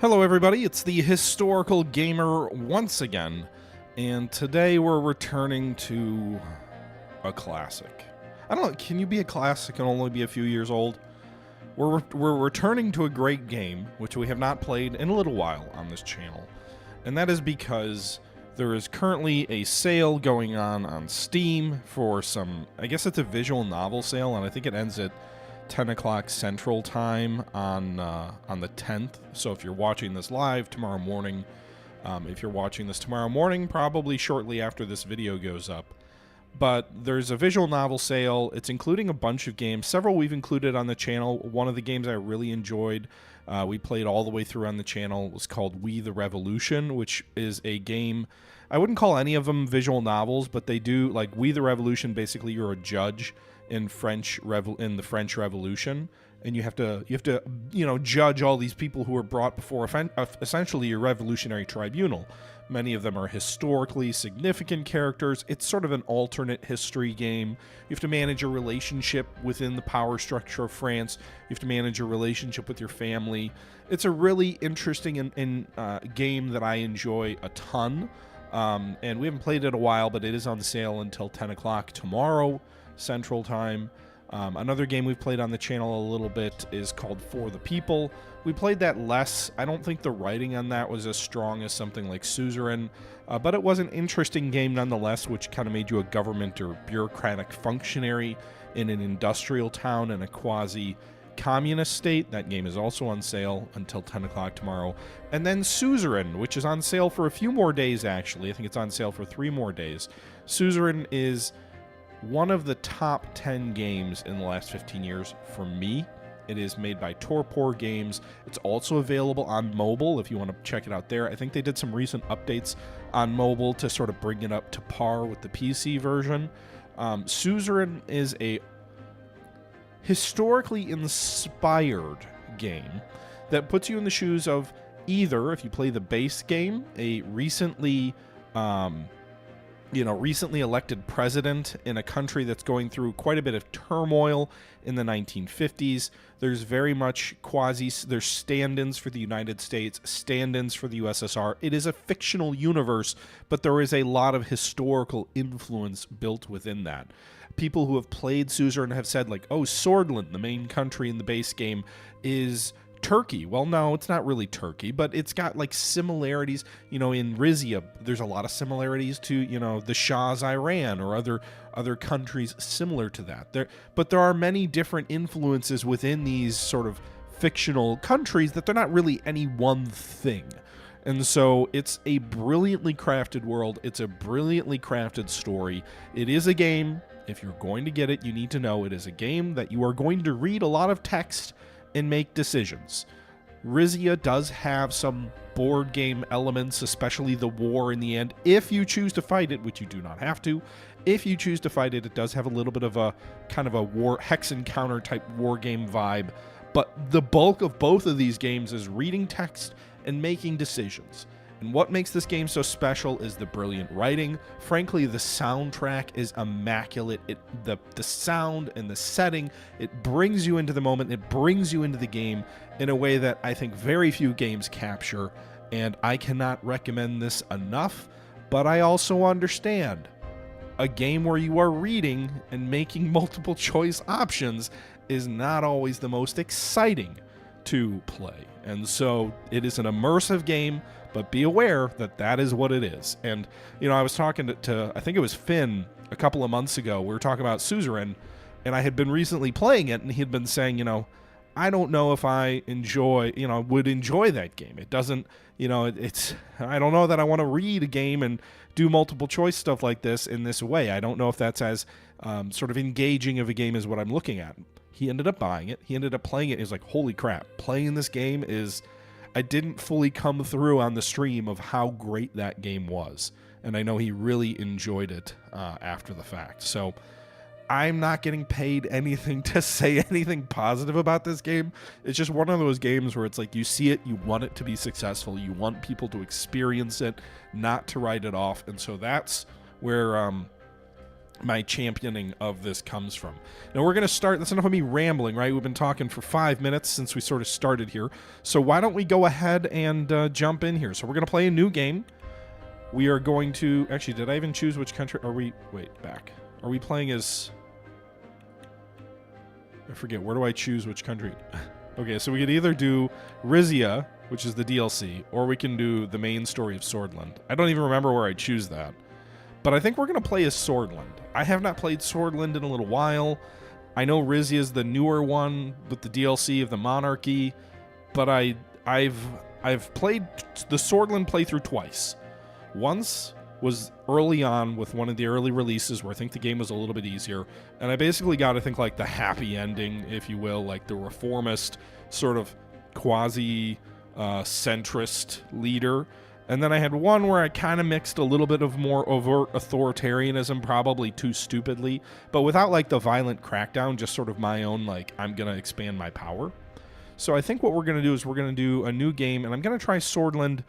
Hello everybody, it's the Historical Gamer once again, and today we're returning to a classic. I don't know, can you be a classic and only be a few years old? We're returning to a great game, which we have not played in a little while on this channel, and that is because there is currently a sale going on Steam for some, I guess it's a visual novel sale, and I think it ends at 10 o'clock Central Time on the 10th. So if you're watching this live tomorrow morning, probably shortly after this video goes up. But there's a visual novel sale. It's including a bunch of games. Several we've included on the channel. One of the games I really enjoyed, we played all the way through on the channel, was called We the Revolution, which is a game. I wouldn't call any of them visual novels, but they do, like We the Revolution, basically you're a judge in the French Revolution, and you have to judge all these people who were brought before essentially a revolutionary tribunal. Many of them are historically significant characters. It's sort of an alternate history game. You have to manage a relationship within the power structure of France. You have to manage a relationship with your family. It's a really interesting game that I enjoy a ton. And we haven't played it in a while, but it is on sale until 10 o'clock tomorrow Central Time. Another game we've played on the channel a little bit is called For the People. We played that less. I don't think the writing on that was as strong as something like Suzerain, but it was an interesting game nonetheless, which kind of made you a government or bureaucratic functionary in an industrial town in a quasi-communist state. That game is also on sale until 10 o'clock tomorrow. And then Suzerain, which is on sale for a few more days, actually. I think it's on sale for 3 more days. Suzerain is one of the top 10 games in the last 15 years for me. It is made by Torpor Games. It's also available on mobile if you want to check it out there. I think they did some recent updates on mobile to sort of bring it up to par with the PC version. Suzerain is a historically inspired game that puts you in the shoes of either, if you play the base game, a recently elected president in a country that's going through quite a bit of turmoil in the 1950s. There's very much there's stand-ins for the United States, stand-ins for the USSR. It is a fictional universe, but there is a lot of historical influence built within that. People who have played Suzerain have said, like, oh, Sordland, the main country in the base game, is Turkey. Well, no, it's not really Turkey, but it's got like similarities. In Rizia, there's a lot of similarities to, the Shah's Iran or other countries similar to that. But there are many different influences within these sort of fictional countries that they're not really any one thing. And so it's a brilliantly crafted world. It's a brilliantly crafted story. It is a game. If you're going to get it, you need to know it is a game that you are going to read a lot of text and make decisions. Rizia does have some board game elements, especially the war in the end. If you choose to fight it, which you do not have to, if you choose to fight it, it does have a little bit of a kind of a war hex encounter type war game vibe. But the bulk of both of these games is reading text and making decisions. And what makes this game so special is the brilliant writing. Frankly, the soundtrack is immaculate. The sound and the setting, it brings you into the moment. It brings you into the game in a way that I think very few games capture. And I cannot recommend this enough. But I also understand a game where you are reading and making multiple choice options is not always the most exciting to play. And so it is an immersive game, but be aware that that is what it is. And, I was talking to I think it was Finn a couple of months ago. We were talking about Suzerain, and I had been recently playing it, and he had been saying, I don't know if I would enjoy that game. It doesn't, I don't know that I want to read a game and do multiple choice stuff like this in this way. I don't know if that's as sort of engaging of a game as what I'm looking at. He ended up buying it. He ended up playing it. He's like, holy crap, playing this game is... I didn't fully come through on the stream of how great that game was. And I know he really enjoyed it after the fact. So I'm not getting paid anything to say anything positive about this game. It's just one of those games where it's like you see it, you want it to be successful. You want people to experience it, not to write it off. And so that's where my championing of this comes from. Now we're going to start, that's enough of me rambling, right? We've been talking for 5 minutes since we sort of started here. So why don't we go ahead and jump in here? So we're going to play a new game. We are going to, actually, did I even choose which country? Are we, wait, back. Are we playing as, I forget, where do I choose which country? Okay, so we could either do Rizia, which is the DLC, or we can do the main story of Sordland. I don't even remember where I choose that. But I think we're going to play as Sordland. I have not played Sordland in a little while. I know Rizia is the newer one with the DLC of the Monarchy, but I've played the Sordland playthrough twice. Once was early on with one of the early releases where I think the game was a little bit easier, and I basically got, I think, like the happy ending, if you will, like the reformist sort of quasi centrist leader. And then I had one where I kind of mixed a little bit of more overt authoritarianism, probably too stupidly, but without like the violent crackdown, just sort of my own, like, I'm going to expand my power. So I think what we're going to do is we're going to do a new game, and I'm going to try Sordland,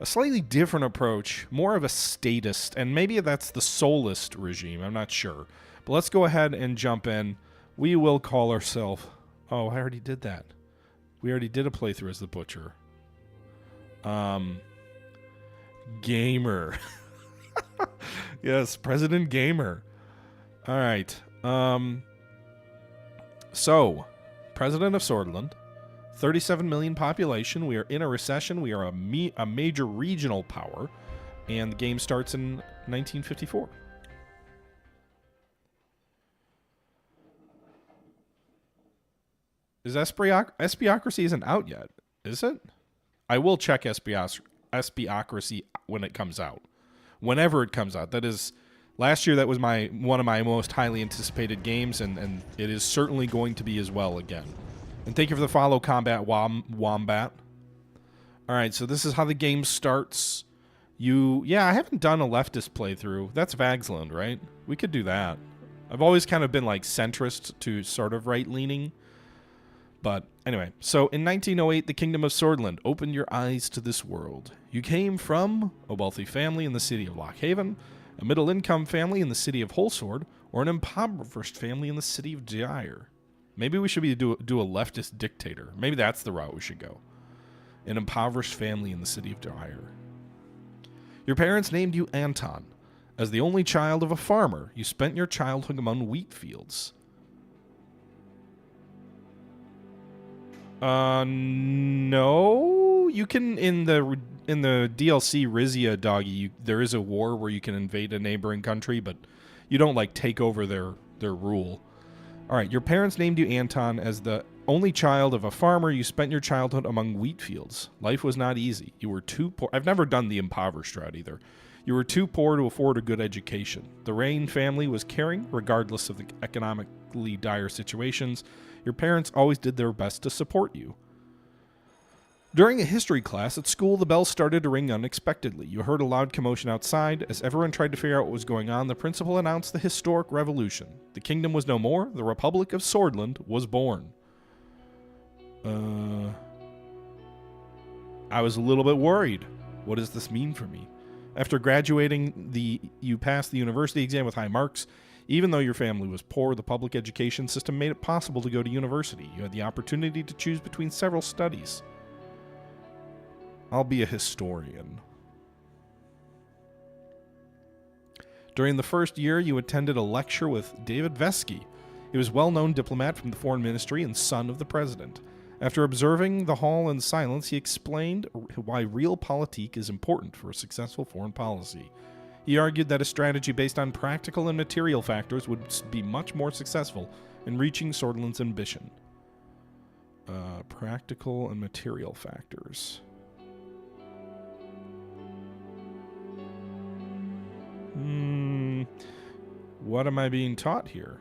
a slightly different approach, more of a statist, and maybe that's the soulist regime, I'm not sure. But let's go ahead and jump in. We will call ourselves, oh, I already did that. We already did a playthrough as the Butcher. Gamer. Yes, President Gamer. All right. So, President of Sordland, 37 million population. We are in a recession. We are a major regional power, and the game starts in 1954. Is Espiocracy isn't out yet, is it? I will check Espiocracy when it comes out. Whenever it comes out. That is, last year that was one of my most highly anticipated games, and it is certainly going to be as well again. And thank you for the follow, Combat Wombat. Alright, so this is how the game starts. Yeah, I haven't done a leftist playthrough. That's Vagsland, right? We could do that. I've always kind of been like centrist to sort of right-leaning. But anyway, so in 1908, the Kingdom of Sordland opened your eyes to this world. You came from a wealthy family in the city of Lockhaven, a middle-income family in the city of Holsword, or an impoverished family in the city of Gyre. Maybe we should do a leftist dictator. Maybe that's the route we should go. An impoverished family in the city of Gyre. Your parents named you Anton. As the only child of a farmer, you spent your childhood among wheat fields. No. You can, in the DLC Rizia, Doggy, there is a war where you can invade a neighboring country, but you don't, like, take over their rule. Alright, your parents named you Anton. As the only child of a farmer, you spent your childhood among wheat fields. Life was not easy. You were too poor. I've never done the impoverished route either. You were too poor to afford a good education. The Rayne family was caring, regardless of the economically dire situations. Your parents always did their best to support you. During a history class at school, the bell started to ring unexpectedly. You heard a loud commotion outside. As everyone tried to figure out what was going on, the principal announced the historic revolution. The kingdom was no more. The Republic of Sordland was born. I was a little bit worried. What does this mean for me? After graduating, you passed the university exam with high marks. Even though your family was poor, the public education system made it possible to go to university. You had the opportunity to choose between several studies. I'll be a historian. During the first year, you attended a lecture with David Vesky. He was a well-known diplomat from the Foreign Ministry and son of the president. After observing the hall in silence, he explained why realpolitik is important for a successful foreign policy. He argued that a strategy based on practical and material factors would be much more successful in reaching Sordland's ambition. Practical and material factors. What am I being taught here?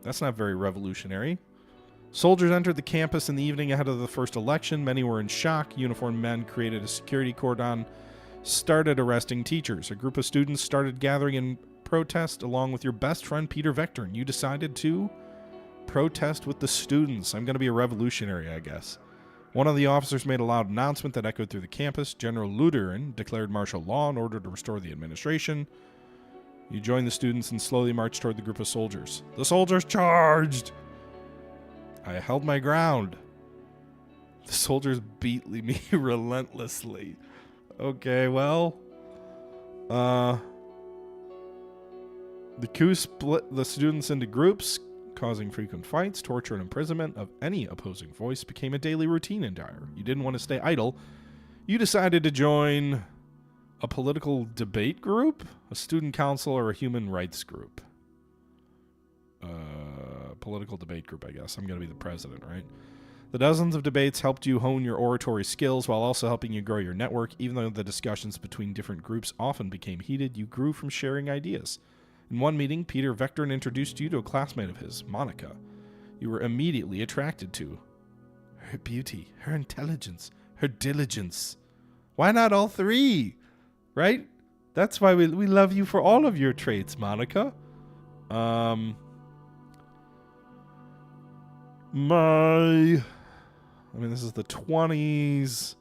That's not very revolutionary. Soldiers entered the campus in the evening ahead of the first election. Many were in shock. Uniformed men created a security cordon, started arresting teachers. A group of students started gathering in protest along with your best friend Peter Vector, and you decided to protest with the students. I'm going to be a revolutionary, I guess. One of the officers made a loud announcement that echoed through the campus. General Luderin declared martial law in order to restore the administration. You joined the students and slowly marched toward the group of soldiers. The soldiers charged! I held my ground. The soldiers beat me relentlessly. Okay, well. The coup split the students into groups, causing frequent fights. Torture and imprisonment of any opposing voice became a daily routine in Dire. You didn't want to stay idle. You decided to join a political debate group, a student council, or a human rights group. Political debate group, I guess. I'm going to be the president, right? The dozens of debates helped you hone your oratory skills while also helping you grow your network. Even though the discussions between different groups often became heated, you grew from sharing ideas. In one meeting, Peter Vectorn introduced you to a classmate of his, Monica. You were immediately attracted to her beauty, her intelligence, her diligence. Why not all three? Right? That's why we love you for all of your traits, Monica. This is the 20s.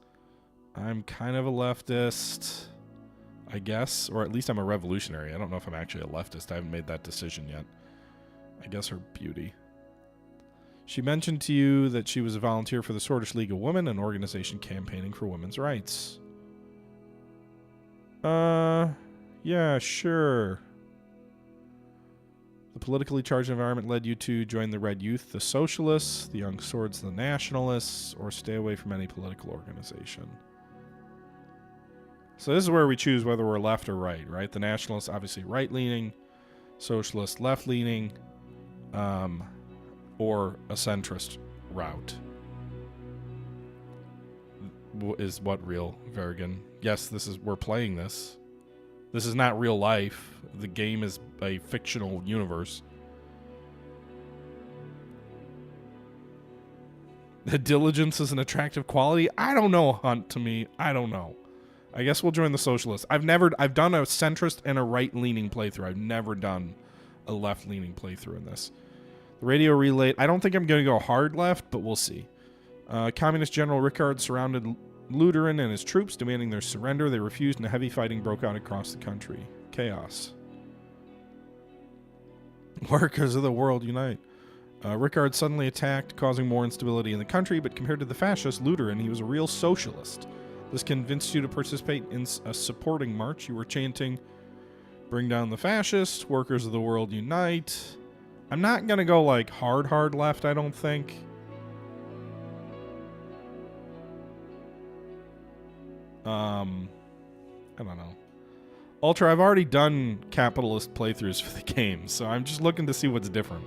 I'm kind of a leftist, I guess. Or at least I'm a revolutionary. I don't know if I'm actually a leftist. I haven't made that decision yet. I guess her beauty. She mentioned to you that she was a volunteer for the Swordfish League of Women, an organization campaigning for women's rights. Yeah, sure. The politically charged environment led you to join the Red Youth, the Socialists, the Young Swords, the Nationalists, or stay away from any political organization. So this is where we choose whether we're left or right, right? The Nationalists, obviously right-leaning, Socialists, left-leaning, or a centrist route. Is what real, Verrigan? Yes, we're playing this. This is not real life. The game is a fictional universe. The diligence is an attractive quality? I don't know, Hunt, to me. I don't know. I guess we'll join the Socialists. I've done a centrist and a right-leaning playthrough. I've never done a left-leaning playthrough in this. The radio relay, I don't think I'm going to go hard left, but we'll see. Communist General Rickard surrounded Lutheran and his troops, demanding their surrender. They refused, and heavy fighting broke out across the country. Chaos. Workers of the world unite. Rickard suddenly attacked, causing more instability in the country, but compared to the fascists, Lutheran, he was a real socialist. This convinced you to participate in a supporting march. You were chanting, "Bring down the fascists, workers of the world unite." I'm not going to go like hard left, I don't think. I don't know. Ultra, I've already done capitalist playthroughs for the game, so I'm just looking to see what's different.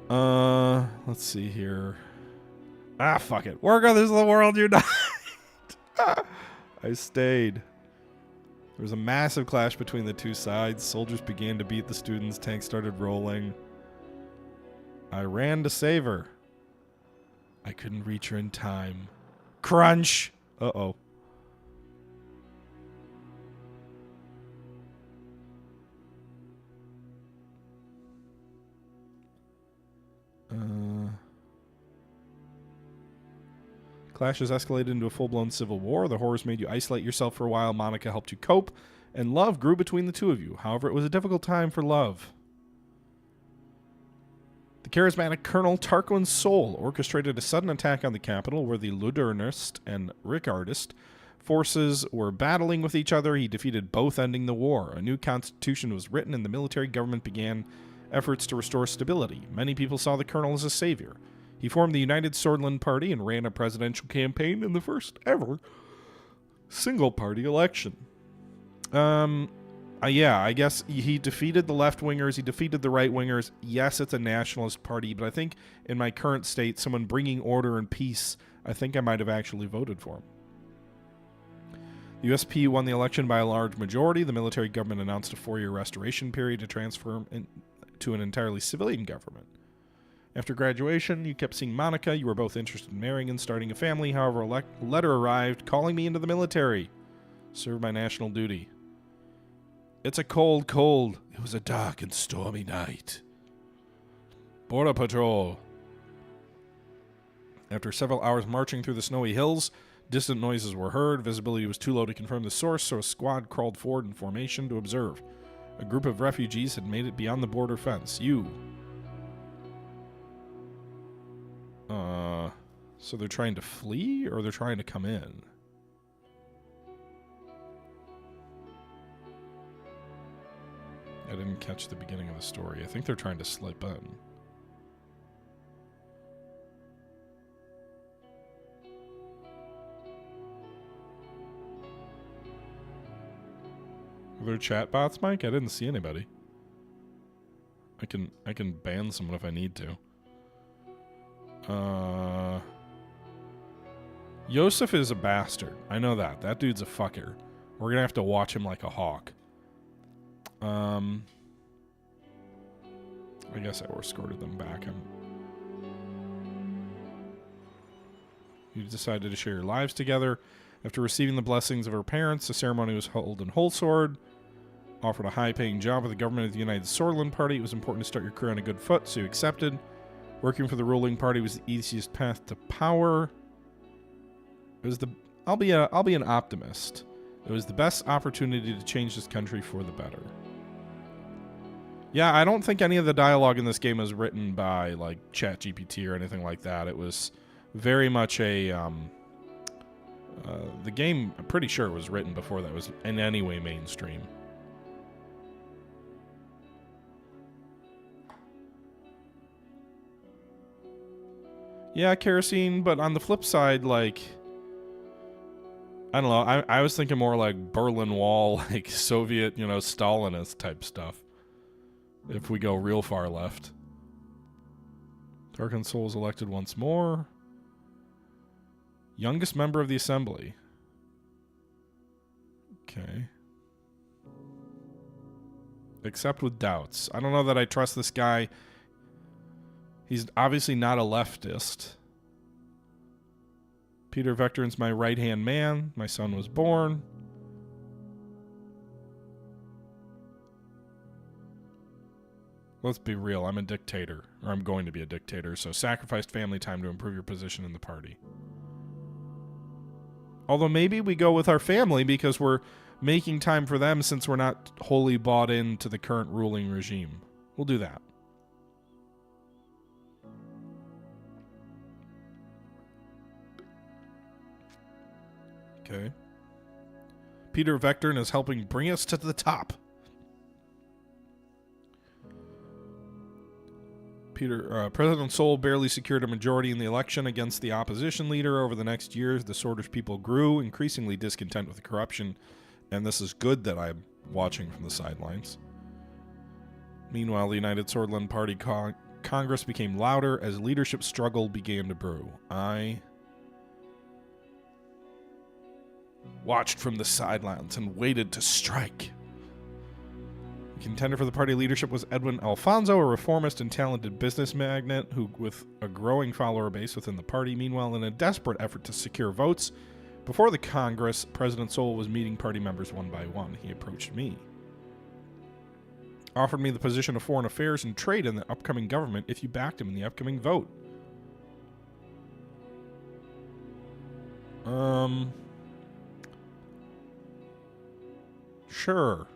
Let's see here. Ah, fuck it. Workers of the world unite! I stayed. There was a massive clash between the two sides. Soldiers began to beat the students. Tanks started rolling. I ran to save her. I couldn't reach her in time. Crunch! Uh-oh. Clashes escalated into a full-blown civil war. The horrors made you isolate yourself for a while. Monica helped you cope, and love grew between the two of you. However, it was a difficult time for love. The charismatic Colonel Tarquin Sol orchestrated a sudden attack on the capital where the Ludernist and Rickardist forces were battling with each other. He defeated both, ending the war. A new constitution was written, and the military government began efforts to restore stability. Many people saw the colonel as a savior. He formed the United Sordland Party and ran a presidential campaign in the first ever single-party election. Yeah, I guess he defeated the left-wingers, he defeated the right-wingers. Yes, it's a nationalist party, but I think in my current state, someone bringing order and peace, I think I might have actually voted for him. The USP won the election by a large majority. The military government announced a 4-year restoration period to transform to an entirely civilian government. After graduation, you kept seeing Monica. You were both interested in marrying and starting a family. However, a letter arrived calling me into the military. Serve my national duty. It's a cold, cold. It was a dark and stormy night. Border Patrol. After several hours marching through the snowy hills Distant noises were heard. Visibility was too low to confirm the source, so a squad crawled forward in formation to observe. A group of refugees had made it beyond the border fence. So they're trying to flee, or they're trying to come in? I didn't catch the beginning of the story. I think they're trying to slip in. Are there chat bots, Mike? I didn't see anybody. I can ban someone if I need to. Yosef is a bastard. I know that. That dude's a fucker. We're gonna have to watch him like a hawk. I guess I escorted them back. You decided to share your lives together. After receiving the blessings of her parents, the ceremony was held in Holsword. Offered a high-paying job with the government of the United Sordland Party. It was important to start your career on a good foot, so you accepted. Working for the ruling party was the easiest path to power. It was I'll be an optimist. It was the best opportunity to change this country for the better. Yeah, I don't think any of the dialogue in this game was written by like ChatGPT or anything like that. It was very much a the game, I'm pretty sure, was written before that was in any way mainstream. Yeah, kerosene, but on the flip side, like, I don't know, I was thinking more like Berlin Wall, like Soviet, Stalinist type stuff. If we go real far left. Tarkin Soul is elected once more. Youngest member of the assembly. Okay. Except with doubts. I don't know that I trust this guy. He's obviously not a leftist. Peter Vectorn's my right-hand man. My son was born. Let's be real. I'm a dictator. Or I'm going to be a dictator. So sacrificed family time to improve your position in the party. Although maybe we go with our family because we're making time for them since we're not wholly bought into the current ruling regime. We'll do that. Okay. Peter Vectorn is helping bring us to the top. President Sol barely secured a majority in the election against the opposition leader. Over the next years, the Sordish people grew, increasingly discontent with the corruption, and this is good that I'm watching from the sidelines. Meanwhile, the United Sordland Party Congress became louder as leadership struggle began to brew. I watched from the sidelines and waited to strike. The contender for the party leadership was Edwin Alfonso, a reformist and talented business magnate who, with a growing follower base within the party. Meanwhile, in a desperate effort to secure votes, before the Congress, President Sol was meeting party members one by one. He approached me. Offered me the position of foreign affairs and trade in the upcoming government if you backed him in the upcoming vote. Sure.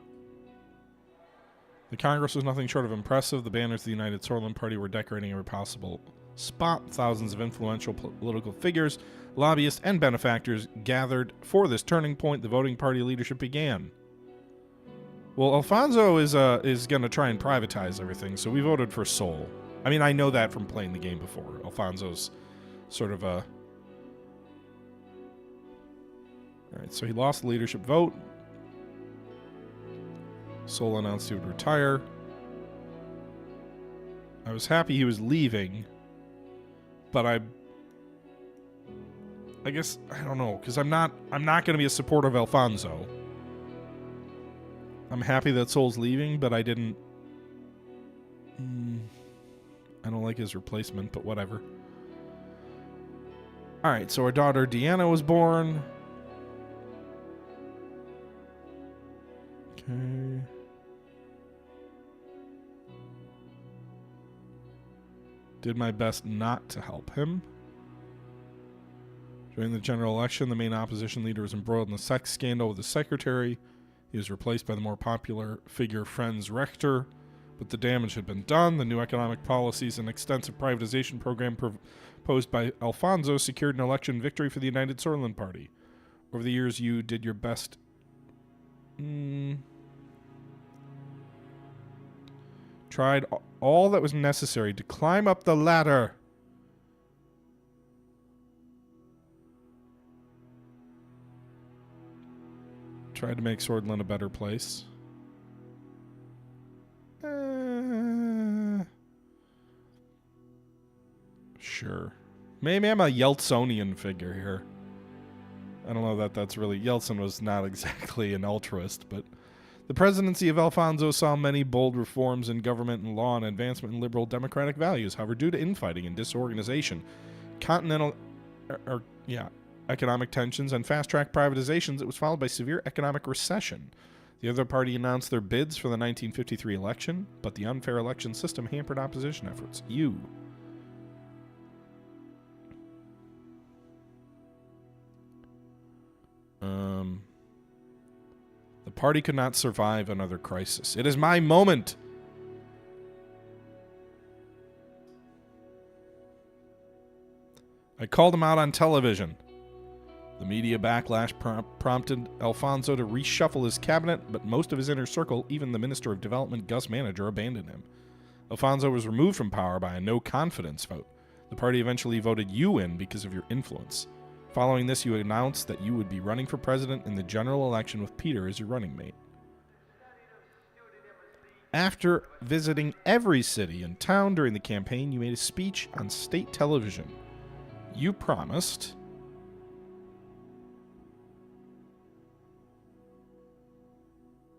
The Congress was nothing short of impressive. The banners of the United Sordland Party were decorating every possible spot. Thousands of influential political figures, lobbyists, and benefactors gathered for this turning point. The voting party leadership began. Well, Alfonso is going to try and privatize everything, so we voted for Sol. I mean, I know that from playing the game before. Alfonso's sort of a... Alright, so he lost the leadership vote. Sol announced he would retire. I was happy he was leaving, but I guess I don't know, because I'm not going to be a supporter of Alfonso. I'm happy that Sol's leaving, but I don't like his replacement, but whatever. All right, so our daughter Deanna was born. Okay. Did my best not to help him. During the general election, the main opposition leader was embroiled in a sex scandal with his secretary. He was replaced by the more popular figure Franz Richter, but the damage had been done. The new economic policies and extensive privatization program proposed by Alfonso secured an election victory for the United Sordland Party. Over the years, you did your best. Tried all that was necessary to climb up the ladder. Tried to make Sordland a better place. Sure. Maybe I'm a Yeltsonian figure here. I don't know that that's really... Yeltsin was not exactly an altruist, but... The presidency of Alfonso saw many bold reforms in government and law and advancement in liberal democratic values. However, due to infighting and disorganization, economic tensions, and fast-track privatizations, it was followed by severe economic recession. The other party announced their bids for the 1953 election, but the unfair election system hampered opposition efforts. The party could not survive another crisis. It is my moment! I called him out on television. The media backlash prompted Alfonso to reshuffle his cabinet, but most of his inner circle, even the Minister of Development, Gus Manager, abandoned him. Alfonso was removed from power by a no-confidence vote. The party eventually voted you in because of your influence. Following this, you announced that you would be running for president in the general election with Peter as your running mate. After visiting every city and town during the campaign, you made a speech on state television. You promised...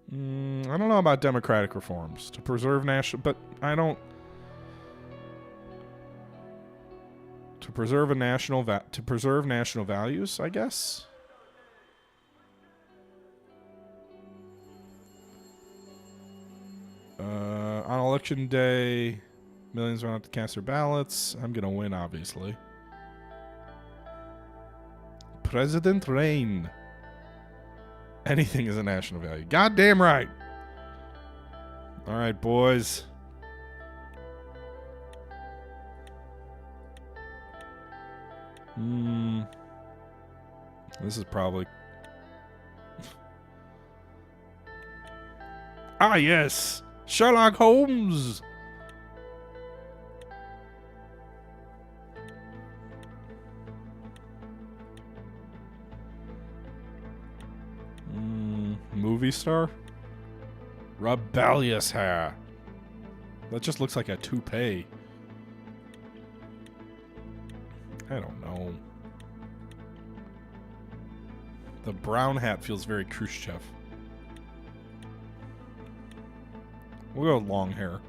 I don't know about democratic reforms. To preserve national... But I don't... To preserve national values, I guess. On election day, millions went out to cast their ballots. I'm gonna win, obviously. President Rayne. Anything is a national value. Goddamn right. All right, boys. This is probably... Ah, yes! Sherlock Holmes! Movie star? Rebellious hair. That just looks like a toupee. I don't know. The brown hat feels very Khrushchev. We'll go with long hair.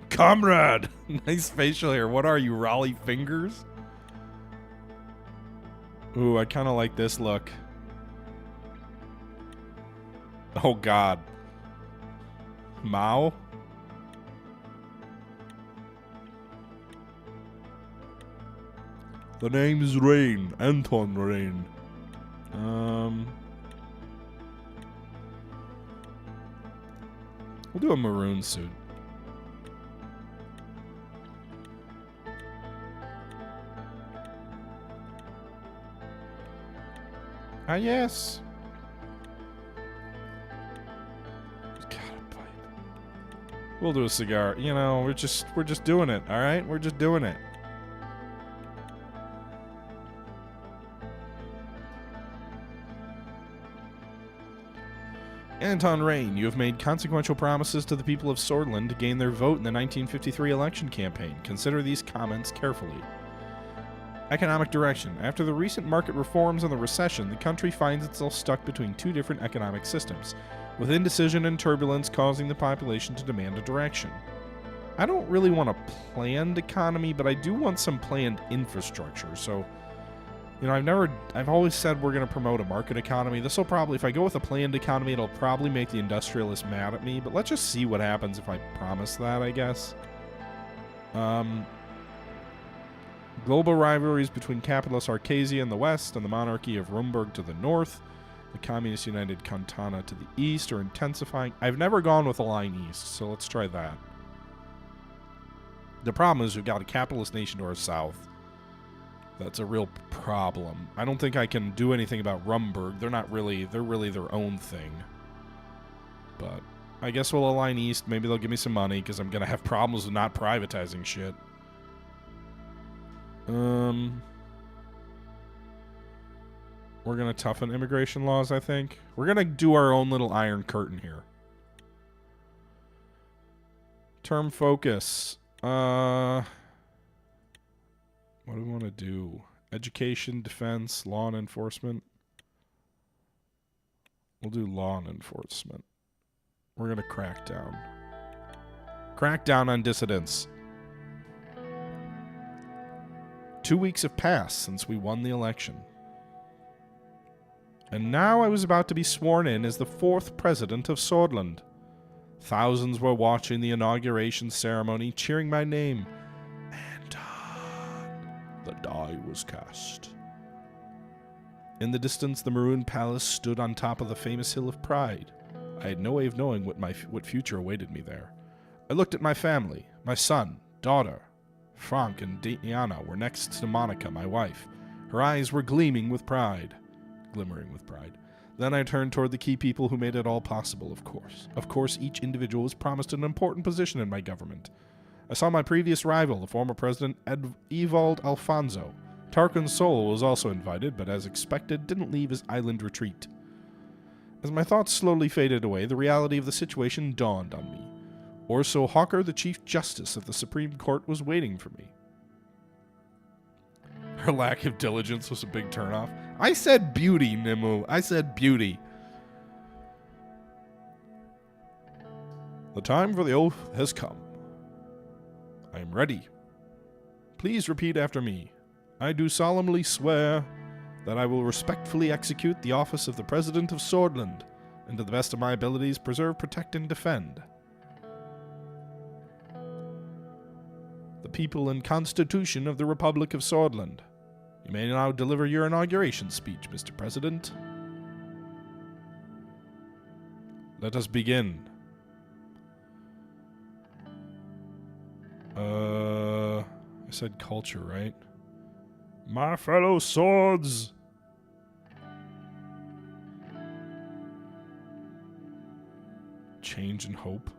Comrade! Nice facial hair. What are you, Raleigh Fingers? Ooh, I kind of like this look. Oh, God. Mao? The name is Rayne. Anton Rayne. We'll do a maroon suit. Ah, yes. Got a pipe. We'll do a cigar. You know, we're just doing it, all right? We're just doing it. Anton Rayne, you have made consequential promises to the people of Sordland to gain their vote in the 1953 election campaign. Consider these comments carefully. Economic direction. After the recent market reforms and the recession, the country finds itself stuck between two different economic systems, with indecision and turbulence causing the population to demand a direction. I don't really want a planned economy, but I do want some planned infrastructure, so... You know, I've always said we're going to promote a market economy. This will probably, if I go with a planned economy, it'll probably make the industrialists mad at me. But let's just see what happens if I promise that, I guess. Global rivalries between capitalist Arcasia in the west and the monarchy of Rumburg to the north. The Communist United Cantana to the east are intensifying. I've never gone with a line east, so let's try that. The problem is we've got a capitalist nation to our south. That's a real problem. I don't think I can do anything about Rumburg. They're really their own thing. But I guess we'll align east. Maybe they'll give me some money because I'm going to have problems with not privatizing shit. We're going to toughen immigration laws, I think. We're going to do our own little iron curtain here. Term focus. What do we want to do? Education, defense, law and enforcement. We'll do law and enforcement. We're going to crack down. Crack down on dissidents. 2 weeks have passed since we won the election. And now I was about to be sworn in as the 4th President of Sordland. Thousands were watching the inauguration ceremony, cheering my name. Anton. The die was cast. In the distance, the Maroon Palace stood on top of the famous Hill of Pride. I had no way of knowing what future awaited me there. I looked at my family. My son, daughter, Frank and Diana were next to Monica, my wife. Her eyes were glimmering with pride. Then I turned toward the key people who made it all possible, of course. Of course, each individual was promised an important position in my government. I saw my previous rival, the former President Ewald Alfonso. Tarquin Sol was also invited, but as expected, didn't leave his island retreat. As my thoughts slowly faded away, the reality of the situation dawned on me. Orso Hawker, the Chief Justice of the Supreme Court, was waiting for me. Her lack of diligence was a big turnoff. I said beauty, Nimue. I said beauty. The time for the oath has come. I am ready. Please repeat after me. I do solemnly swear that I will respectfully execute the office of the President of Sordland, and to the best of my abilities preserve, protect, and defend the people and Constitution of the Republic of Sordland. You may now deliver your inauguration speech, Mr. President. Let us begin. I said culture, right? My fellow swords! Change and hope.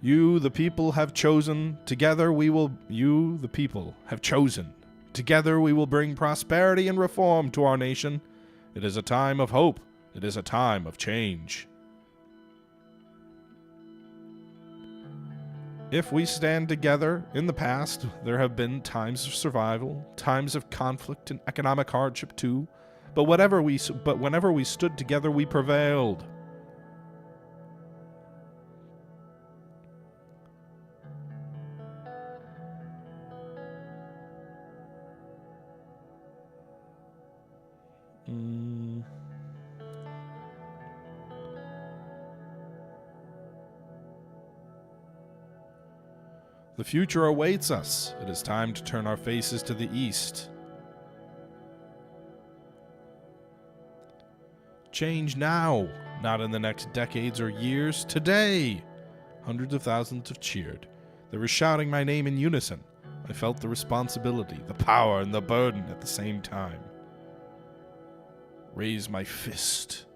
You, the people, have chosen. Together we will... You, the people, have chosen. Together we will bring prosperity and reform to our nation. It is a time of hope. It is a time of change. If we stand together, in the past, there have been times of survival, times of conflict and economic hardship too. But whenever we stood together, we prevailed. The future awaits us. It is time to turn our faces to the east. Change now, not in the next decades or years. Today! Hundreds of thousands have cheered. They were shouting my name in unison. I felt the responsibility, the power, and the burden at the same time. Raise my fist.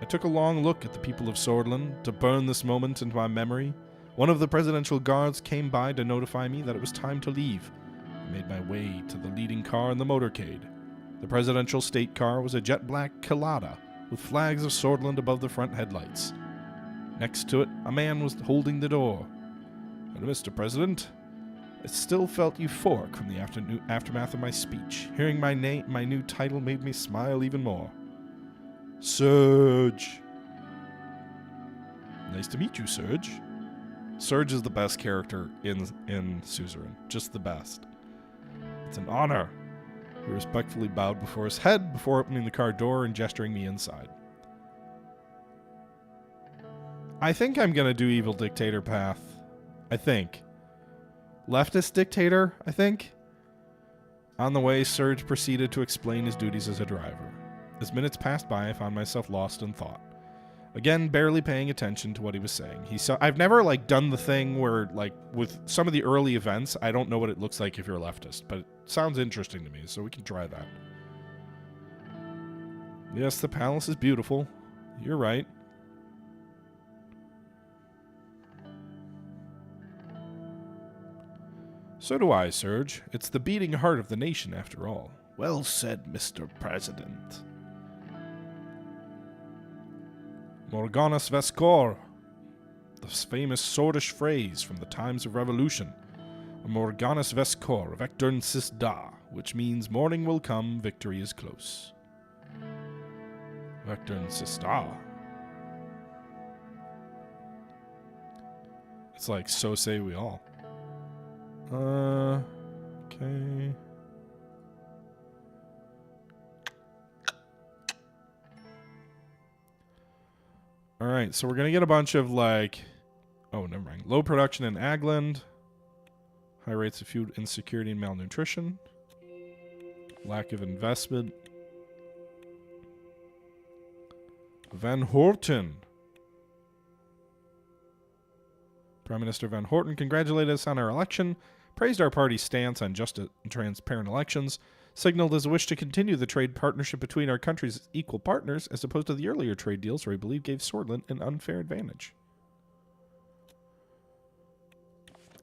I took a long look at the people of Sordland to burn this moment into my memory. One of the presidential guards came by to notify me that it was time to leave. I made my way to the leading car in the motorcade. The presidential state car was a jet black Collada with flags of Sordland above the front headlights. Next to it, a man was holding the door. And Mr. President, I still felt euphoric from the aftermath of my speech. Hearing my new title made me smile even more. Serge. Nice to meet you, Serge. Serge is the best character in Suzerain. Just the best. It's an honor. He respectfully bowed before his head before opening the car door and gesturing me inside. I think I'm going to do evil dictator path. I think. Leftist dictator, I think. On the way, Serge proceeded to explain his duties as a driver. As minutes passed by, I found myself lost in thought. Again, barely paying attention to what he was saying. I've never, like, done the thing where, like, with some of the early events, I don't know what it looks like if you're a leftist, but it sounds interesting to me, so we can try that. Yes, the palace is beautiful. You're right. So do I, Serge. It's the beating heart of the nation, after all. Well said, Mr. President. Morganus Vescor, the famous swordish phrase from the times of revolution. Morganus Vescor, Vectern sis da, which means morning will come, victory is close. Vectern sis da. It's like, so say we all. Okay. Alright, so we're going to get a bunch of, like... Oh, never mind. Low production in Agland. High rates of food insecurity and malnutrition. Lack of investment. Van Horten. Prime Minister Van Horten congratulated us on our election, praised our party's stance on just and transparent elections, signaled his wish to continue the trade partnership between our countries as equal partners, as opposed to the earlier trade deals where he believed gave Sordland an unfair advantage.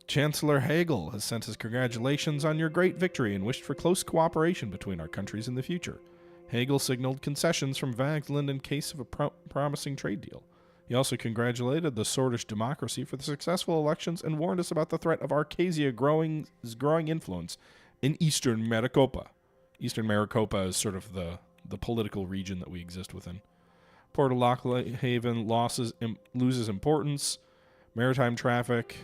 Chancellor Hegel has sent his congratulations on your great victory and wished for close cooperation between our countries in the future. Hegel signaled concessions from Vagland in case of a promising trade deal. He also congratulated the Swordish democracy for the successful elections and warned us about the threat of Arcasia growing influence in Eastern Maricopa. Eastern Maricopa is sort of the political region that we exist within. Port of Lockhaven loses importance. Maritime traffic,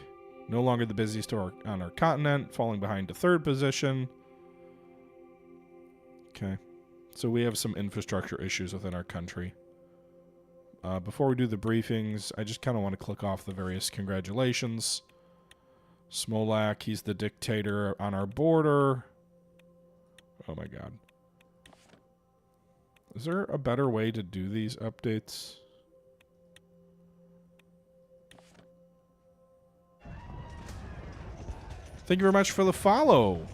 no longer the busiest on our continent, falling behind to third position. Okay. So we have some infrastructure issues within our country. Before we do the briefings, I just kind of want to click off the various congratulations. Smolak, he's the dictator on our border. Oh my god. Is there a better way to do these updates? Thank you very much for the follow.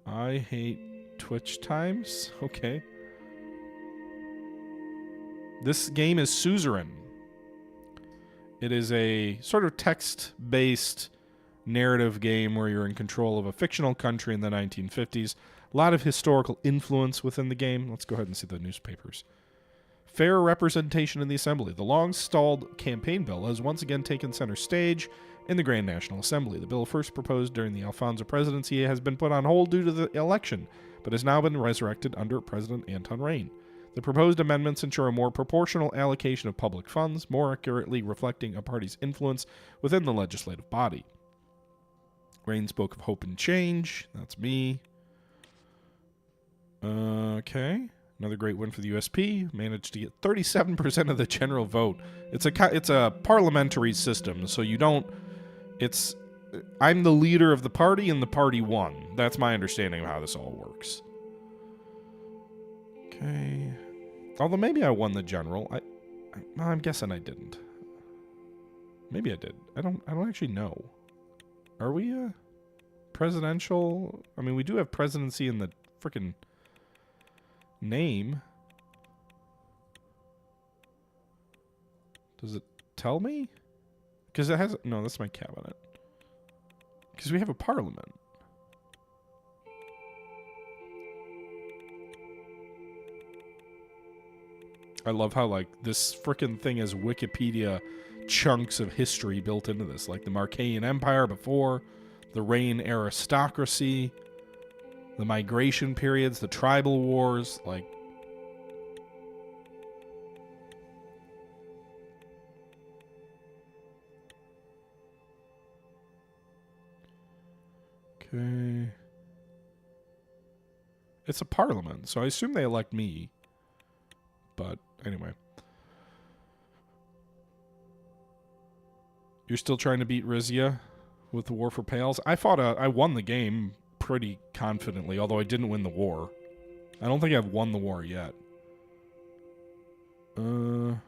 I hate Twitch times. Okay. This game is Suzerain. It is a sort of text-based narrative game where you're in control of a fictional country in the 1950s. A lot of historical influence within the game. Let's go ahead and see the newspapers. Fair representation in the Assembly. The long-stalled campaign bill has once again taken center stage in the Grand National Assembly. The bill first proposed during the Alfonso presidency has been put on hold due to the election, but has now been resurrected under President Anton Rayne. The proposed amendments ensure a more proportional allocation of public funds, more accurately reflecting a party's influence within the legislative body. Rayne spoke of hope and change. That's me. Okay. Another great win for the USP. Managed to get 37% of the general vote. It's a parliamentary system, so you don't... I'm the leader of the party, and the party won. That's my understanding of how this all works. Okay. Although maybe I won the general. I'm guessing I didn't. Maybe I did. I don't actually know. Are we presidential? I mean, we do have presidency in the frickin' name. Does it tell me? Because it has... No, that's my cabinet. Because we have a parliament. I love how, like, this frickin' thing has Wikipedia chunks of history built into this. Like the Marcaean Empire before, the Rayne aristocracy, the migration periods, the tribal wars, like... Okay. It's a parliament, so I assume they elect me. But anyway. You're still trying to beat Rizia with the War for Pales? I won the game pretty confidently, although I didn't win the war. I don't think I've won the war yet. Alright.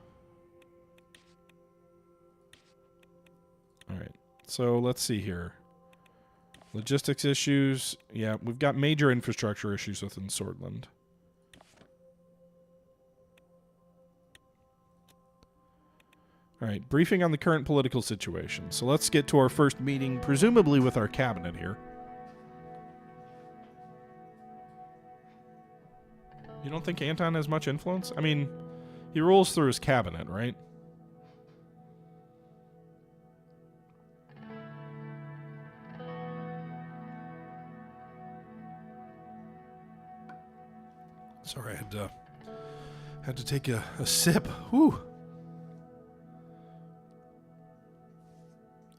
So, let's see here. Logistics issues. Yeah, we've got major infrastructure issues within Sordland. Alright, briefing on the current political situation. So let's get to our first meeting, presumably with our cabinet here. You don't think Anton has much influence? I mean, he rules through his cabinet, right? Sorry, I had to take a sip. Whew.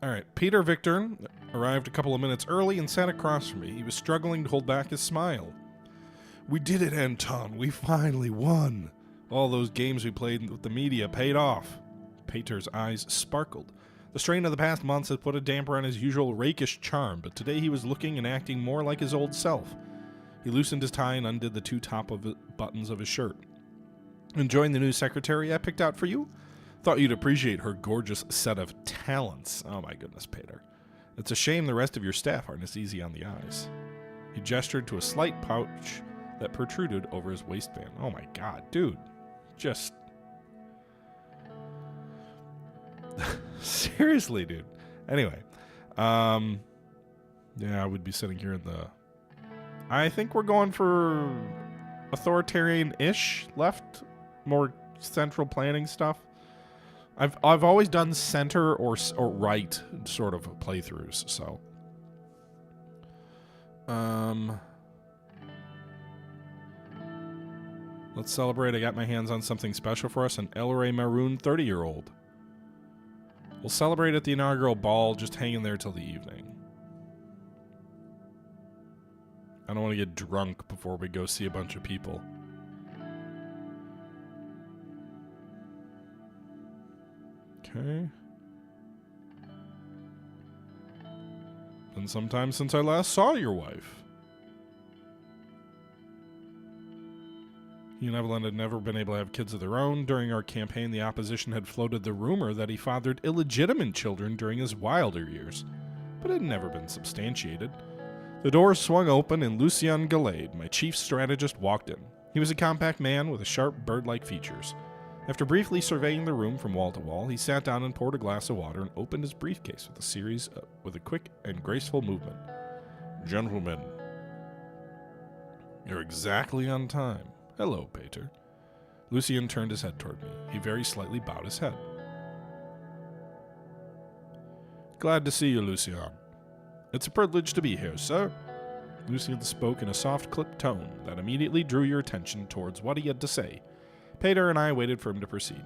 All right, Peter Victor arrived a couple of minutes early and sat across from me. He was struggling to hold back his smile. We did it, Anton. We finally won. All those games we played with the media paid off. Peter's eyes sparkled. The strain of the past months had put a damper on his usual rakish charm, but today he was looking and acting more like his old self. He loosened his tie and undid the two top buttons of his shirt. Enjoying the new secretary I picked out for you? Thought you'd appreciate her gorgeous set of talents. Oh my goodness, Peter. It's a shame the rest of your staff aren't as easy on the eyes. He gestured to a slight pouch that protruded over his waistband. Oh my god, dude. Just... Seriously, dude. Anyway. Yeah, I would be sitting here in the... I think we're going for authoritarian-ish left, more central planning stuff. I've always done center or right sort of playthroughs, so. Let's celebrate. I got my hands on something special for us, an El Rey Maroon 30-year-old. We'll celebrate at the inaugural ball, just hanging there till the evening. I don't want to get drunk before we go see a bunch of people. Okay. Been some time since I last saw your wife. He and Evelyn had never been able to have kids of their own. During our campaign, the opposition had floated the rumor that he fathered illegitimate children during his wilder years, but it had never been substantiated. The door swung open and Lucien Galade, my chief strategist, walked in. He was a compact man with sharp bird-like features. After briefly surveying the room from wall to wall, he sat down and poured a glass of water and opened his briefcase with a quick and graceful movement. Gentlemen, you're exactly on time. Hello, Peter. Lucien turned his head toward me. He very slightly bowed his head. Glad to see you, Lucien. It's a privilege to be here, sir. Lucien spoke in a soft, clipped tone that immediately drew your attention towards what he had to say. Peter and I waited for him to proceed.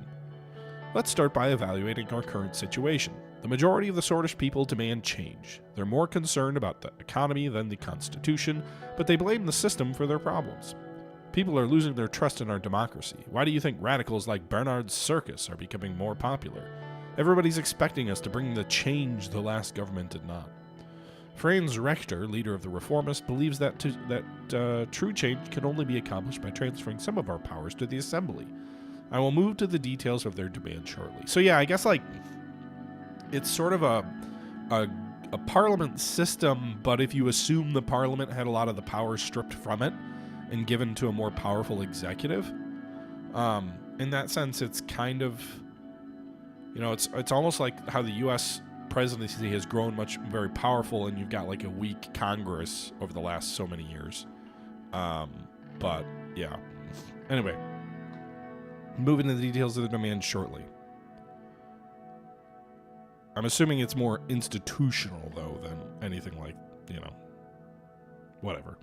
Let's start by evaluating our current situation. The majority of the Sordish people demand change. They're more concerned about the economy than the Constitution, but they blame the system for their problems. People are losing their trust in our democracy. Why do you think radicals like Bernard's Circus are becoming more popular? Everybody's expecting us to bring the change the last government did not. Franz Rector, leader of the Reformists, believes that true change can only be accomplished by transferring some of our powers to the Assembly. I will move to the details of their demand shortly. So yeah, I guess like it's sort of a parliament system, but if you assume the parliament had a lot of the power stripped from it and given to a more powerful executive, in that sense, it's kind of, you know, it's almost like how the U.S. presidency has grown very powerful, and you've got like a weak Congress over the last so many years. But yeah. Anyway, moving to the details of the demand shortly. I'm assuming it's more institutional though than anything like, you know, whatever.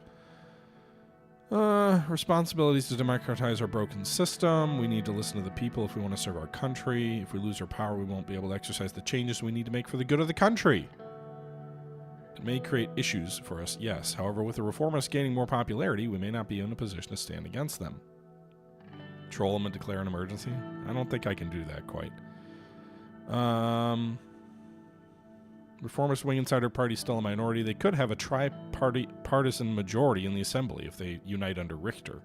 Responsibilities to democratize our broken system. We need to listen to the people if we want to serve our country. If we lose our power, we won't be able to exercise the changes we need to make for the good of the country. It may create issues for us, yes. However, with the reformists gaining more popularity, we may not be in a position to stand against them. Troll them and declare an emergency? I don't think I can do that quite. Reformist wing inside our party still a minority. They could have a partisan majority in the assembly if they unite under Richter.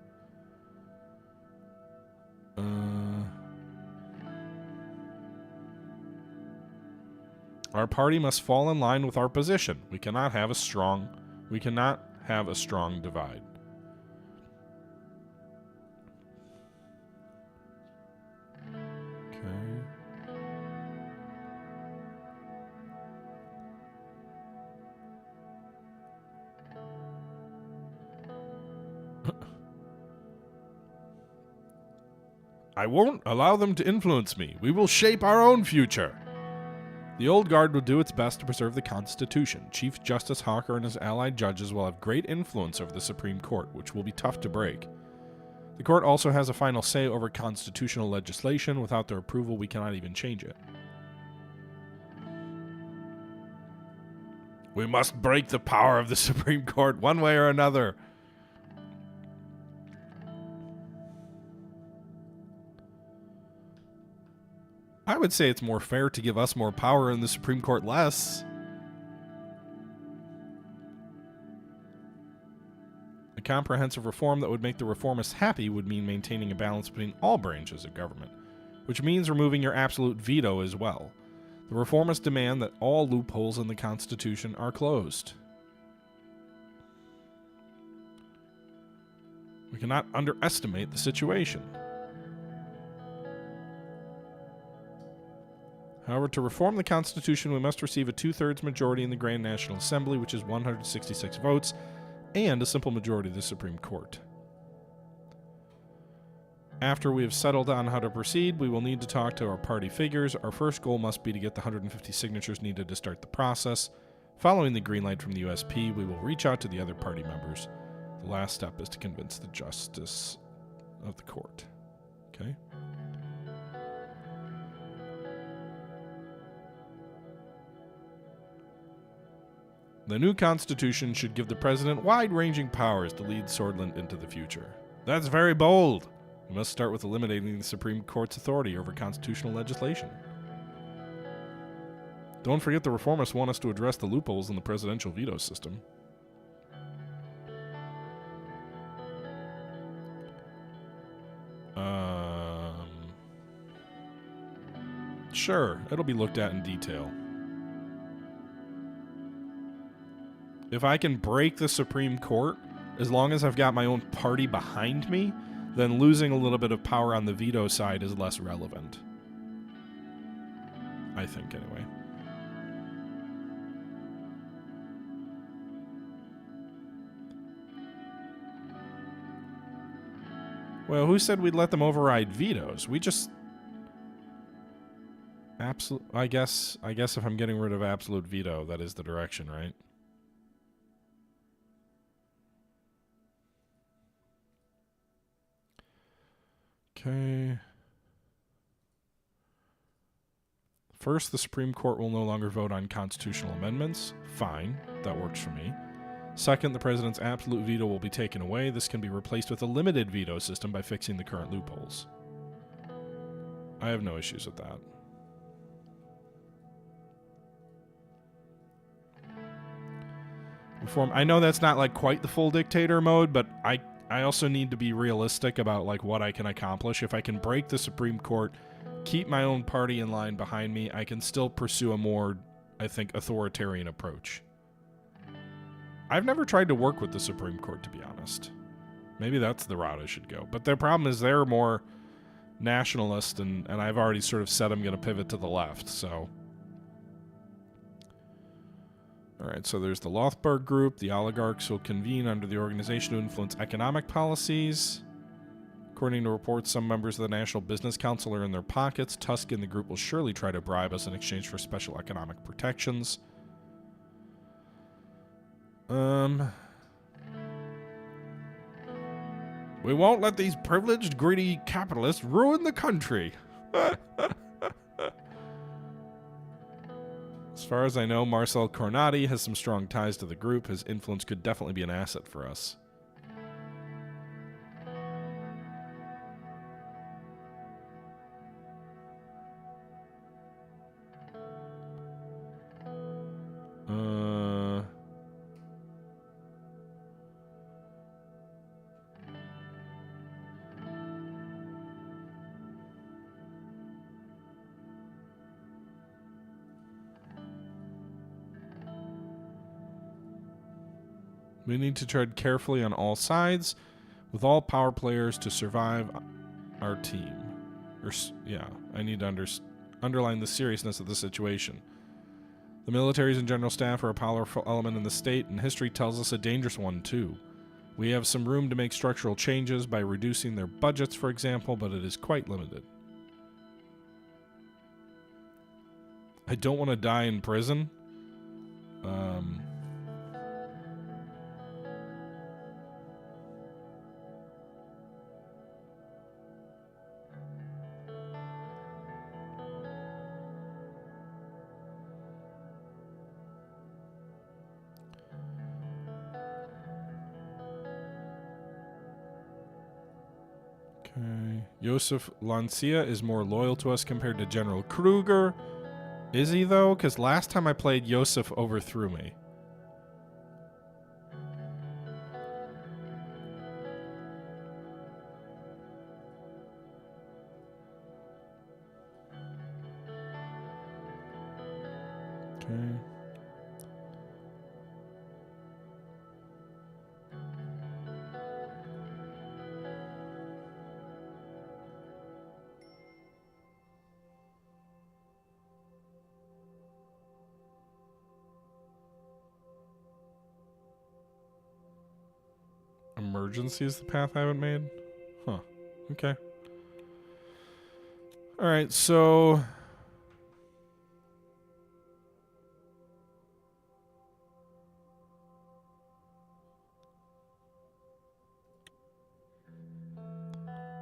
Our party must fall in line with our position. We cannot have a strong divide. I won't allow them to influence me. We will shape our own future. The old guard will do its best to preserve the Constitution. Chief Justice Hawker and his allied judges will have great influence over the Supreme Court, which will be tough to break. The court also has a final say over constitutional legislation. Without their approval, we cannot even change it. We must break the power of the Supreme Court one way or another. I would say it's more fair to give us more power and the Supreme Court less. A comprehensive reform that would make the reformists happy would mean maintaining a balance between all branches of government, which means removing your absolute veto as well. The reformists demand that all loopholes in the Constitution are closed. We cannot underestimate the situation. However, to reform the Constitution, we must receive a 2/3 majority in the Grand National Assembly, which is 166 votes, and a simple majority of the Supreme Court. After we have settled on how to proceed, we will need to talk to our party figures. Our first goal must be to get the 150 signatures needed to start the process. Following the green light from the USP, we will reach out to the other party members. The last step is to convince the justice of the court. Okay? The new Constitution should give the President wide-ranging powers to lead Sordland into the future. That's very bold. We must start with eliminating the Supreme Court's authority over constitutional legislation. Don't forget the reformists want us to address the loopholes in the presidential veto system. Sure, it'll be looked at in detail. If I can break the Supreme Court, as long as I've got my own party behind me, then losing a little bit of power on the veto side is less relevant. I think, anyway. Well, who said we'd let them override vetoes? We just... I guess if I'm getting rid of absolute veto, that is the direction, right? Okay. First, the Supreme Court will no longer vote on constitutional amendments. Fine, that works for me. Second, the President's absolute veto will be taken away. This can be replaced with a limited veto system by fixing the current loopholes. I have no issues with that. Reform. I know that's not like quite the full dictator mode, but I also need to be realistic about like what I can accomplish. If I can break the Supreme Court, keep my own party in line behind me, I can still pursue a more, I think, authoritarian approach. I've never tried to work with the Supreme Court, to be honest. Maybe that's the route I should go. But the problem is they're more nationalist, and I've already sort of said I'm going to pivot to the left, so... Alright, so there's the Lothberg group. The oligarchs will convene under the organization to influence economic policies. According to reports, some members of the National Business Council are in their pockets. Tusk and the group will surely try to bribe us in exchange for special economic protections. We won't let these privileged, greedy capitalists ruin the country. As far as I know, Marcel Cornati has some strong ties to the group. His influence could definitely be an asset for us. We need to tread carefully on all sides, with all power players to survive our team. I need to underline the seriousness of the situation. The militaries and general staff are a powerful element in the state, and history tells us a dangerous one, too. We have some room to make structural changes by reducing their budgets, for example, but it is quite limited. I don't want to die in prison. Okay. Josef Lancia is more loyal to us compared to General Kruger. Is he, though? Because last time I played, Josef overthrew me. Okay. Emergency is the path I haven't made? Huh. Okay. Alright, so...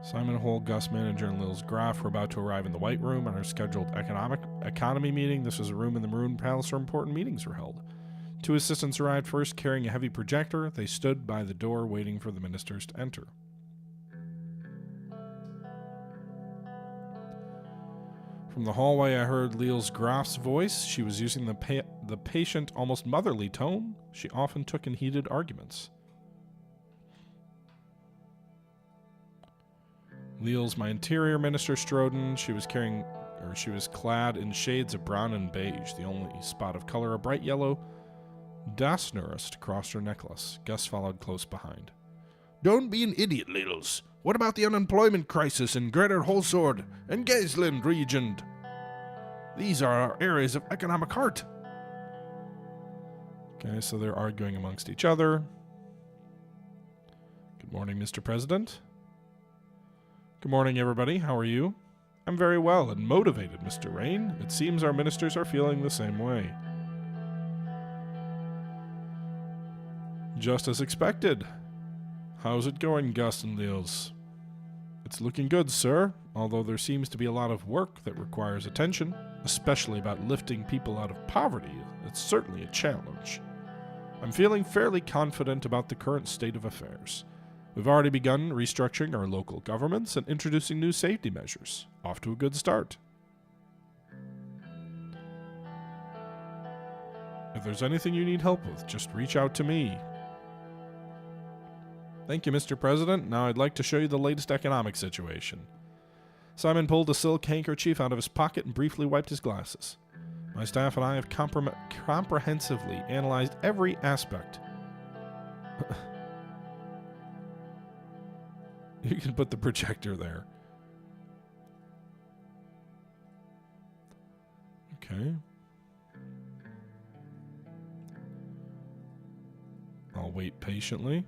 Simon Hole, Gus Manager, and Lils Graf were about to arrive in the White Room on our scheduled economy meeting. This was a room in the Maroon Palace where important meetings were held. Two assistants arrived first, carrying a heavy projector. They stood by the door, waiting for the ministers to enter. From the hallway, I heard Lils Graf's voice. She was using the patient, almost motherly tone she often took in heated arguments. Lils, my interior minister, strode in. She was clad in shades of brown and beige, the only spot of color a bright yellow dasnurist across her necklace. Gus followed close behind. Don't be an idiot, Lils. What about the unemployment crisis in Greater Holsord and Gaisland region? These are our areas of economic heart. Okay, so they're arguing amongst each other. Good morning, Mr. President. Good morning, everybody. How are you? I'm very well and motivated, Mr. Rayne. It seems our ministers are feeling the same way. Just as expected. How's it going, Gus and Lils? It's looking good, sir, although there seems to be a lot of work that requires attention, especially about lifting people out of poverty. It's certainly a challenge. I'm feeling fairly confident about the current state of affairs. We've already begun restructuring our local governments and introducing new safety measures. Off to a good start. If there's anything you need help with, just reach out to me. Thank you, Mr. President. Now I'd like to show you the latest economic situation. Simon pulled a silk handkerchief out of his pocket and briefly wiped his glasses. My staff and I have comprehensively analyzed every aspect. You can put the projector there. Okay. I'll wait patiently.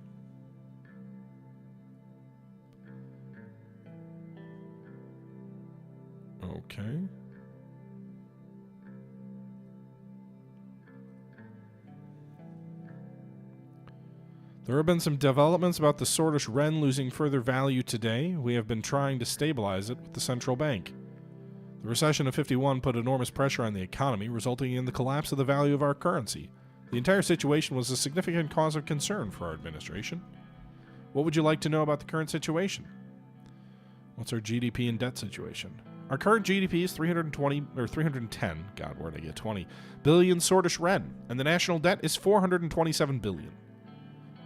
Okay. There have been some developments about the Swedish Ren losing further value today. We have been trying to stabilize it with the central bank. The recession of '51 put enormous pressure on the economy, resulting in the collapse of the value of our currency. The entire situation was a significant cause of concern for our administration. What would you like to know about the current situation? What's our GDP and debt situation? Our current GDP is 310, God, where'd I get 20, billion Swedish Ren, and the national debt is 427 billion.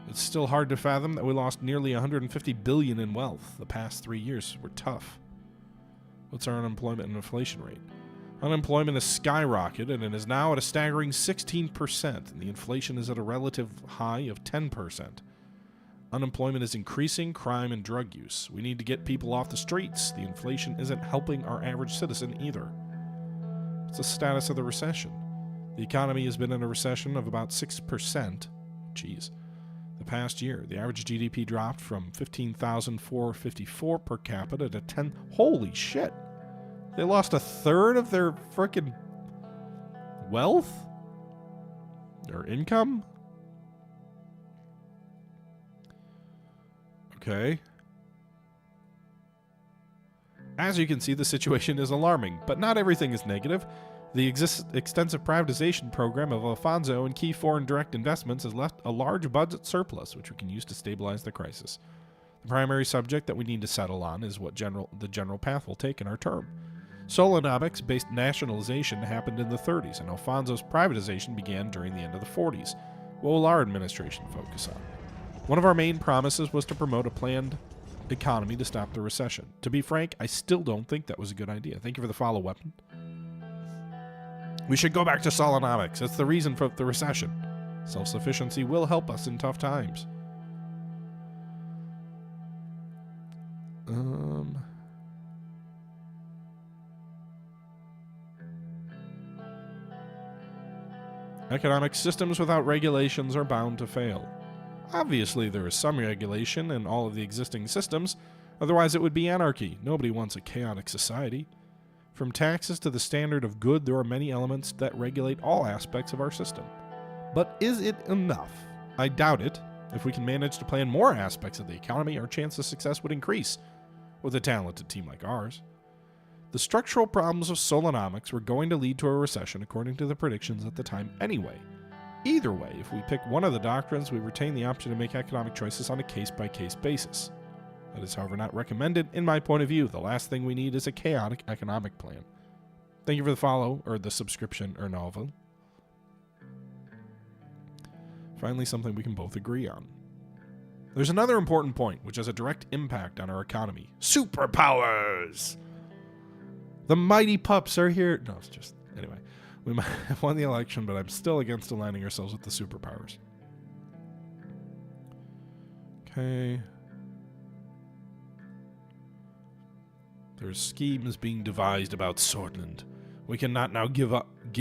It's still hard to fathom that we lost nearly 150 billion in wealth. The past 3 years were tough. What's our unemployment and inflation rate? Unemployment has skyrocketed and is now at a staggering 16%, and the inflation is at a relative high of 10%. Unemployment is increasing crime and drug use. We need to get people off the streets. The inflation isn't helping our average citizen either. What's the status of the recession? The economy has been in a recession of about 6%. Jeez. The past year, the average GDP dropped from $15,454 per capita to 10. Holy shit! They lost a third of their frickin' wealth? Their income? Okay. As you can see, the situation is alarming, but not everything is negative. The extensive privatization program of Alfonso and key foreign direct investments has left a large budget surplus, which we can use to stabilize the crisis. The primary subject that we need to settle on is what the general path will take in our term. Solonomics-based nationalization happened in the 30s, and Alfonso's privatization began during the end of the 40s. What will our administration focus on? One of our main promises was to promote a planned economy to stop the recession. To be frank, I still don't think that was a good idea. Thank you for the follow, Weapon. We should go back to Solonomics. That's the reason for the recession. Self-sufficiency will help us in tough times. Economic systems without regulations are bound to fail. Obviously, there is some regulation in all of the existing systems, otherwise it would be anarchy. Nobody wants a chaotic society. From taxes to the standard of good, there are many elements that regulate all aspects of our system. But is it enough? I doubt it. If we can manage to plan more aspects of the economy, our chance of success would increase with a talented team like ours. The structural problems of Solonomics were going to lead to a recession according to the predictions at the time anyway. Either way, if we pick one of the doctrines, we retain the option to make economic choices on a case-by-case basis. That is, however, not recommended in my point of view. The last thing we need is a chaotic economic plan. Thank you for the follow, or the subscription, or novel. Finally, something we can both agree on. There's another important point, which has a direct impact on our economy. Superpowers! The mighty pups are here. No, it's just... Anyway, we might have won the election, but I'm still against aligning ourselves with the superpowers. Okay. There's schemes being devised about Sordland. We cannot now give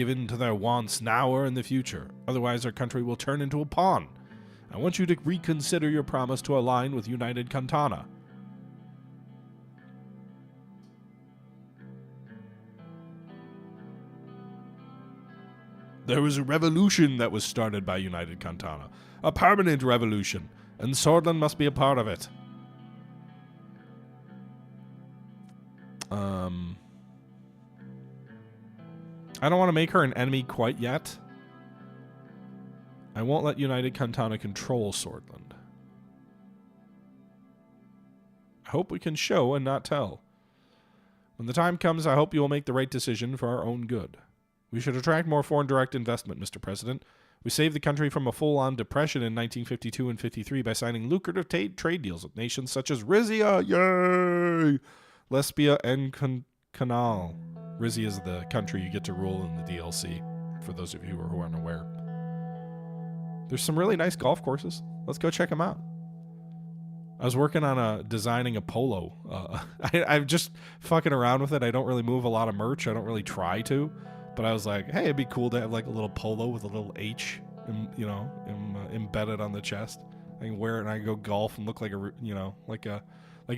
in to their wants now or in the future. Otherwise, our country will turn into a pawn. I want you to reconsider your promise to align with United Cantana. There was a revolution that was started by United Cantana. A permanent revolution. And Sordland must be a part of it. I don't want to make her an enemy quite yet. I won't let United Cantana control Sordland. I hope we can show and not tell. When the time comes, I hope you will make the right decision for our own good. We should attract more foreign direct investment, Mr. President. We saved the country from a full-on depression in 1952 and 53 by signing lucrative trade deals with nations such as Rizia, yay! Lesbia and Canal. Rizia is the country you get to rule in the DLC, for those of you who aren't aware. There's some really nice golf courses. Let's go check them out. I was working on designing a polo. I'm just fucking around with it. I don't really move a lot of merch. I don't really try to. But I was like, hey, it'd be cool to have like a little polo with a little H, embedded on the chest. I can wear it and I can go golf and look like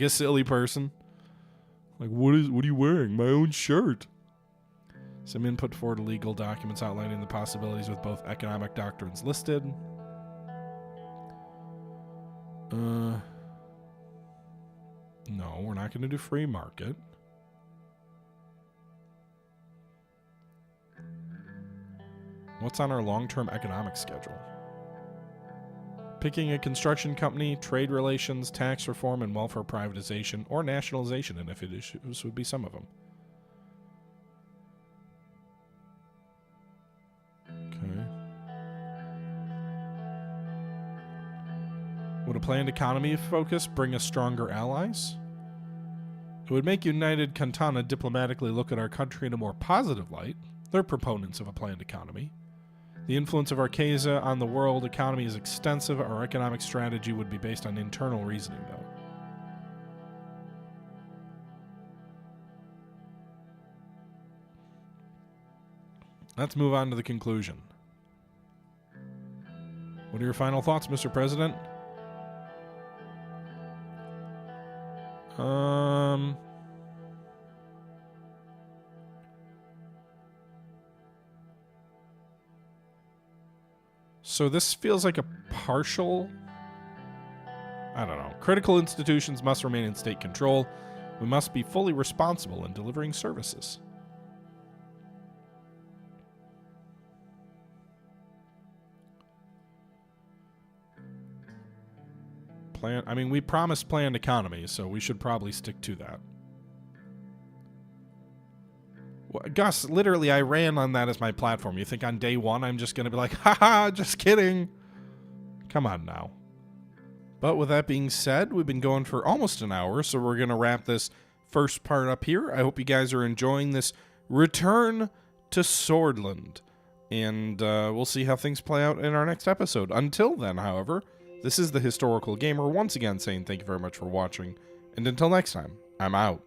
a silly person. Like, what are you wearing? My own shirt. Some input forward legal documents outlining the possibilities with both economic doctrines listed. No, we're not going to do free market. What's on our long-term economic schedule? Picking a construction company, trade relations, tax reform, and welfare privatization, or nationalization, and if it issues would be some of them. Okay. Would a planned economy focus bring us stronger allies? It would make United Cantana diplomatically look at our country in a more positive light. They're proponents of a planned economy. The influence of Arcasia on the world economy is extensive. Our economic strategy would be based on internal reasoning, though. Let's move on to the conclusion. What are your final thoughts, Mr. President? So this feels like a partial... I don't know. Critical institutions must remain in state control. We must be fully responsible in delivering services. We promised planned economy, so we should probably stick to that. Well, Gus, literally, I ran on that as my platform. You think on day one I'm just going to be like, haha, just kidding. Come on now. But with that being said, we've been going for almost an hour, so we're going to wrap this first part up here. I hope you guys are enjoying this return to Sordland. And we'll see how things play out in our next episode. Until then, however... This is the Historical Gamer once again saying thank you very much for watching, and until next time, I'm out.